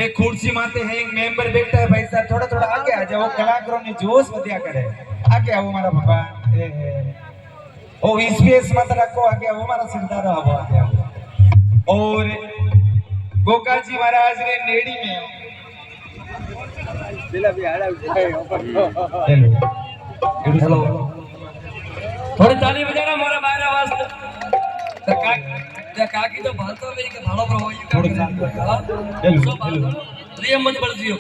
एक कुर्सी माते है एक मेंबर बैठा है भाई साहब थोड़ा थोड़ा आगे आ जाओ कलाकारों ने जोश बढ़िया करे आगे आओ हमारा बाबा ओ स्पेस मत रखो आगे आओ हमारा सरदार आओ आगे आओ और गोका जी महाराज ने नेड़ी में दिला भी हाड़ा हेलो थोड़ी ताली बजाना हमारा बाहर आवाज काकी तो भालतो में के भालो पर होई हेलो हेलो रियम मत बढ़ जियो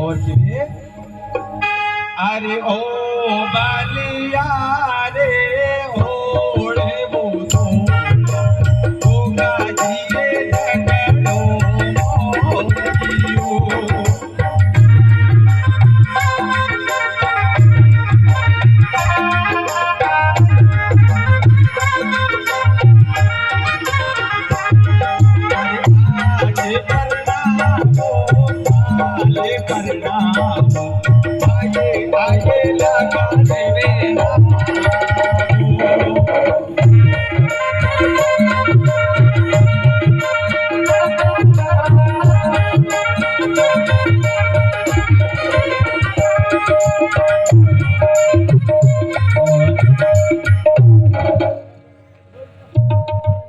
और के अरे ओ बालिया रे ओड़े वो तो गोगा जी रे जगड़ो मोरियो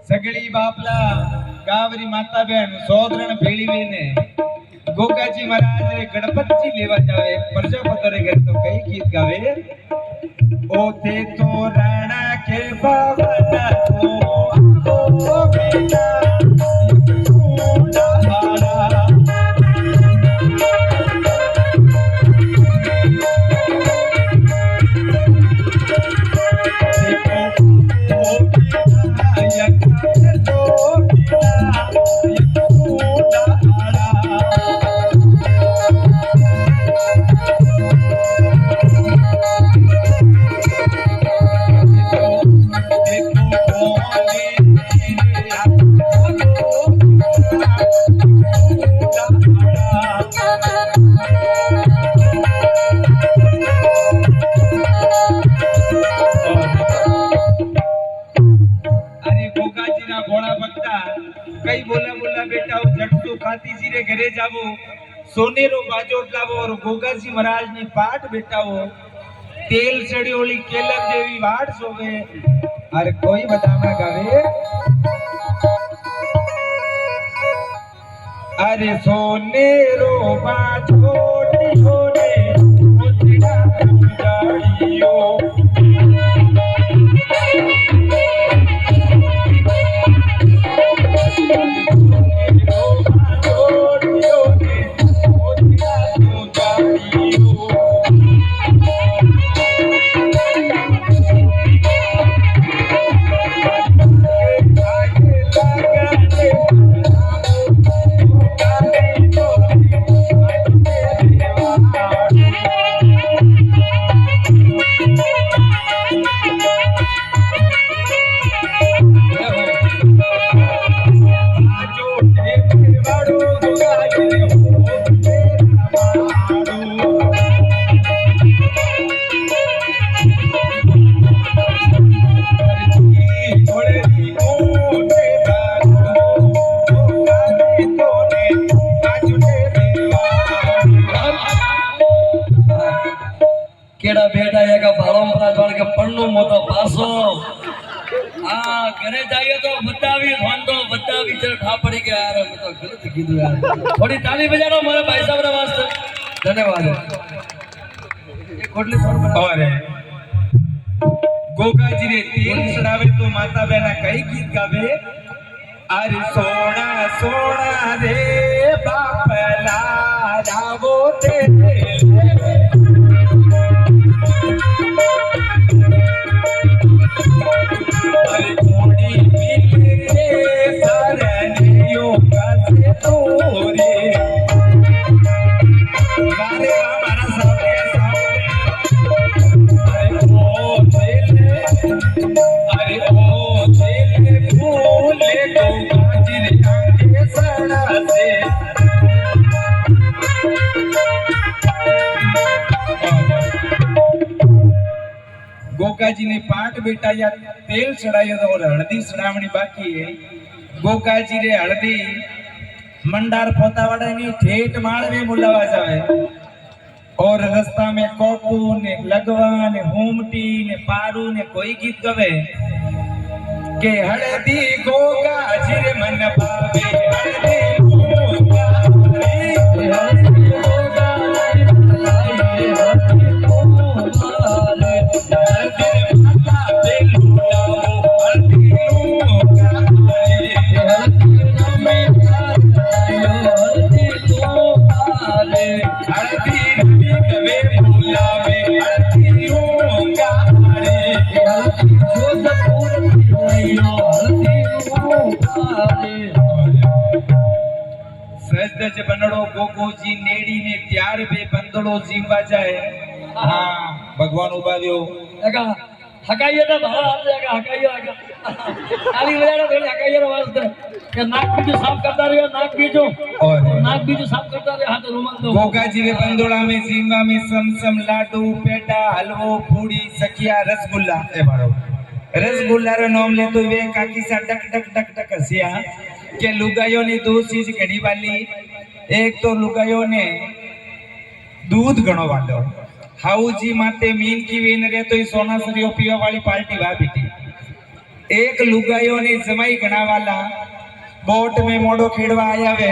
सगड़ी बापला गावरी माता बहन सोदरण भेड़ी वेने गोकाजी महाराज रे गणपति लेवा जावे प्रजापति रे घर तो कई गीत गावे ओते तो राणा के भवन ओ बेटा घरे जावो सोनेरो बाजोट लावो और गोगाजी महाराज ने पाठ बेटावो तेल चढ़ियोली केलर देवी वाट सोवे अरे कोई बताना गावे अरे सोनेरो बाजोट होने मुझड़ा जाड़ियो केड़ा बेटा एक परंपरा जोड़ के पन्नू मोटो पासो हां घरे जाइए तो बतावी धोंदो बतावी चल ठापड़ी के यार मैं तो गलत कीधु यार थोड़ी ताली बजाओ मेरे भाई साहब रे वास्ते धन्यवाद ये कोटली छोड़ और गोगा जी रे तेल चढ़ावे तो माता बहना कई गीत गावे अरे सोना सोना रे बापला जावो ते गोगा जी ने पाठ बेटाया तेल चढ़ाया और हल्दी चढ़ावनी बाकी है गोगा जी रे हल्दी मंडार पोतावाड़ा नी ठेठ माल में बुलावा जावे और रास्ता में कोकू ने लगवा ने होमटी ने पारू ने कोई गीत गवे के हळदी गोगा जिरे मन पावे हळदी गोगा हळदी गोगा हळदी माता बेलुलाओ हळदी गोगा हळदी गवे बुलावे हळदी गोगा सजदज बनड़ो गोगो जी नेड़ी ने त्यार बे बंदड़ो जीवा जाए हाँ भगवान उबाव्यो एका हकाइए तो भाड़ा आप जाएगा हकाइए आगा आली बजाड़ा थोड़ी हकाइए रो वास्ते के नाक बीजू साफ करता रहियो और नाक बीजू साफ करता रहियो हाथ रुमाल दो गोगा जी रे बंदोड़ा में जीवा में समसम लाडू पेड़ा हलवो पूड़ी सखिया रसगुल्ला ए मारो रसगुल्ला रो नाम ले तो वे काकी सा डक डक डक डक हसिया के लुगायो ने दो चीज घड़ी वाली एक तो लुगायो ने दूध घणो वालो हाऊजी माते मीन की वेन रे तो सोना सरियो पीवा वाली पार्टी वा बीटी एक लुगायो ने जमाई घणा वाला बोट में मोड़ो खेड़वा आया वे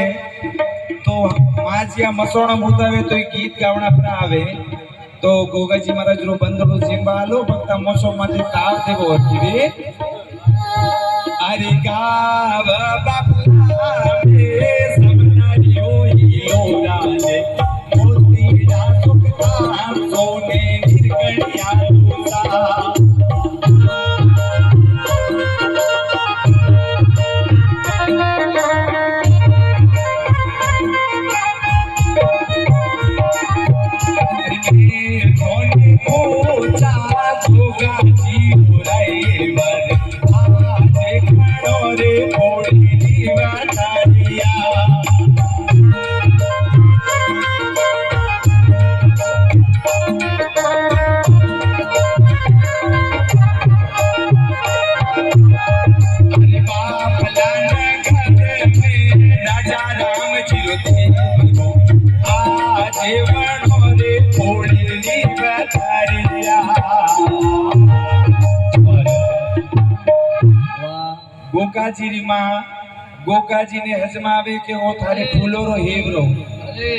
तो माजिया मसोणो मुदावे तो गीत गावना पर आवे तो गोगाजी महाराज रो बंदरो जिंबालो भक्ता मोसो माथे ताव देवो रे अरे गाव बापला में समनारियो हिलो राजे मोती ना सुखता सोने निर्गणिया दूसा गोकाजी री मां गोकाजी ने हजमावे के ओ थारे फूलो रो हेवरो अरे